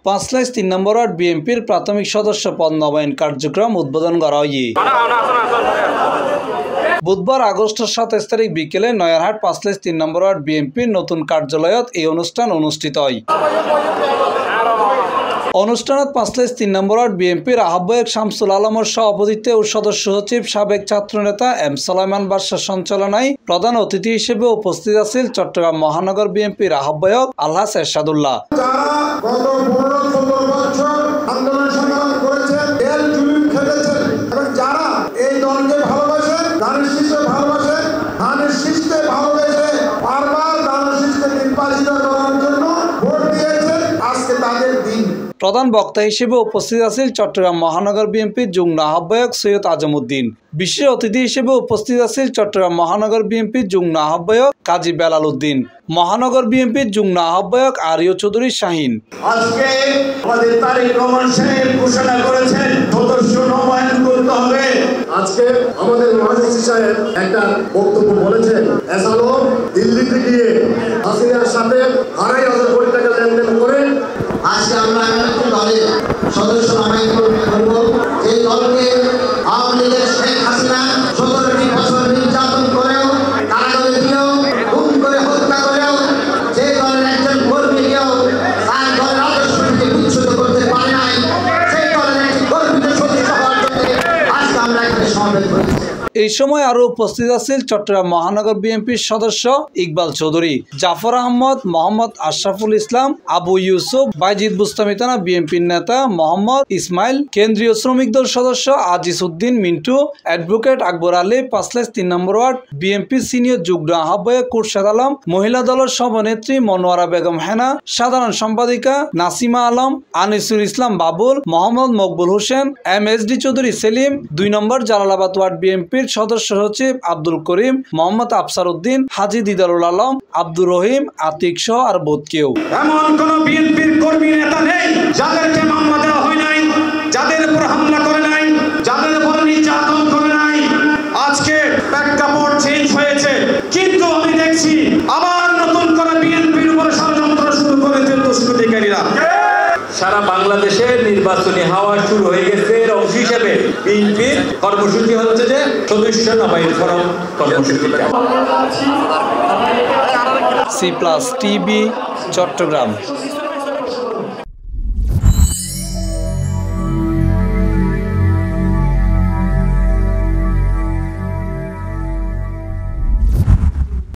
5/3 নম্বর word বিএনপির প্রাথমিক সদস্য পদ নবায়ন কার্যক্রম উদ্বোধন করা হয়। বুধবার আগস্টের 27 তারিখ বিকেলে নয়ারহাট 5/3 নম্বর ওয়ার্ড বিএনপির নতুন কার্যালয়ত এই অনুষ্ঠান অনুষ্ঠিত হয়। অনুষ্ঠানত 5/3 নম্বর ওয়ার্ড বিএনপির আহ্বায়ক শামসুল আলমের সভাপতিত্বে ও সদস্য সচিব সাবেক ছাত্রনেতা এম সালাইমান বাদশার সঞ্চালনায় প্রধান অতিথি হিসেবে উপস্থিত আছেন চট্টগ্রাম মহানগর বিএনপির আহ্বায়ক আলহাজ এরশাদুল্লাহ। প্রধান বক্তা হিসেবে উপস্থিত আছেন চট্টগ্রাম মহানগর বিএনপির যুগ্ম আহ্বায়ক সৈয়দ আজমউদ্দিন। বিশেষ অতিথি হিসেবে উপস্থিত আছেন চট্টগ্রাম মহানগর বিএনপির যুগ্ম আহ্বায়ক কাজী বেলাল উদ্দিন, মহানগর বিএনপির যুগ্ম আহ্বায়ক আরিয় চৌধুরী শাহিন। আজকে আমাদের তারেক রহমান সাহেব ঘোষণা করেছেন সদস্য নবায়ন করতে হবে। আজকে আমাদের মহাসচিব সাহেব একটা বক্তব্য বলেছেন, এসালো দিল্লিতে গিয়ে হাসিনার সাথে 2,500 কোটি টাকা লেনদেন করে আজকে আমরা একটা দলের সদস্য নবায়ন করব। এই দলকে আওয়ামী লীগের শেখ হাসিনা 17টি বছর নির্যাতন করেও কারাগারে দিয়েও গুম করে হত্যা করেও যে দলের একজন কর্মীকেও তার দলের আদর্শ থেকে বিচ্যুত করতে পারে নাই, সেই দলের একটি কর্মীকে সদস্য হওয়ার জন্য আজকে আমরা এখানে সমবেত করেছি। এই সময় আরো উপস্থিত আছেন চট্টগ্রাম মহানগর বিএনপির সদস্য ইকবাল চৌধুরী, জাফর আহমদ, মোহাম্মদ আশরাফুল ইসলাম, আবু ইউসুফ, বাইজিদ বুস্তামি থানা বিএনপির নেতা মোহাম্মদ ইসমাইল, কেন্দ্রীয় শ্রমিক দল সদস্য আজিজ উদ্দিন মিন্টু, অ্যাডভোকেট আকবর আলী, 5/3 নম্বর ওয়ার্ড বিএনপি সিনিয়র যুগ্ম আহ্বায়ক খুরশেদ আলম, মহিলা দলের সভানেত্রী মনোয়ারা বেগম হেনা, সাধারণ সম্পাদিকা নাসিমা আলম, আনিসুল ইসলাম বাবুল, মোহাম্মদ মকবুল হোসেন, MSD চৌধুরী সেলিম, 2 নম্বর জালালাবাদ ওয়ার্ড বিএনপির সদস্য সচিব আব্দুল করিম, মোহাম্মদ আফসার উদ্দিন, হাজী দিদারুল আলম, আব্দুর রহিম, আতিক সহ আর বোধ কেউ। এমন কোন বিএনপির কর্মী নেতা নেই যাদেরকে মামলা দেওয়া হয় নাই, যাদের উপর হামলা করে নাই, যাদের উপর নির্যাতন করে নাই। আজকে প্রেক্ষাপট চেঞ্জ হয়েছে, কিন্তু আমি দেখছি আবার নতুন করে বিএনপির উপর ষড়যন্ত্র শুরু করেছে দুষ্কৃতিকারীরা। সারা বাংলাদেশে নির্বাচনী হাওয়া শুরু হয়ে গেছে। এর অংশ হিসেবে বিএনপির কর্মসূচি হচ্ছে যে সদস্য নবায়ন কর্মসূচি। C+ TV Chittagong.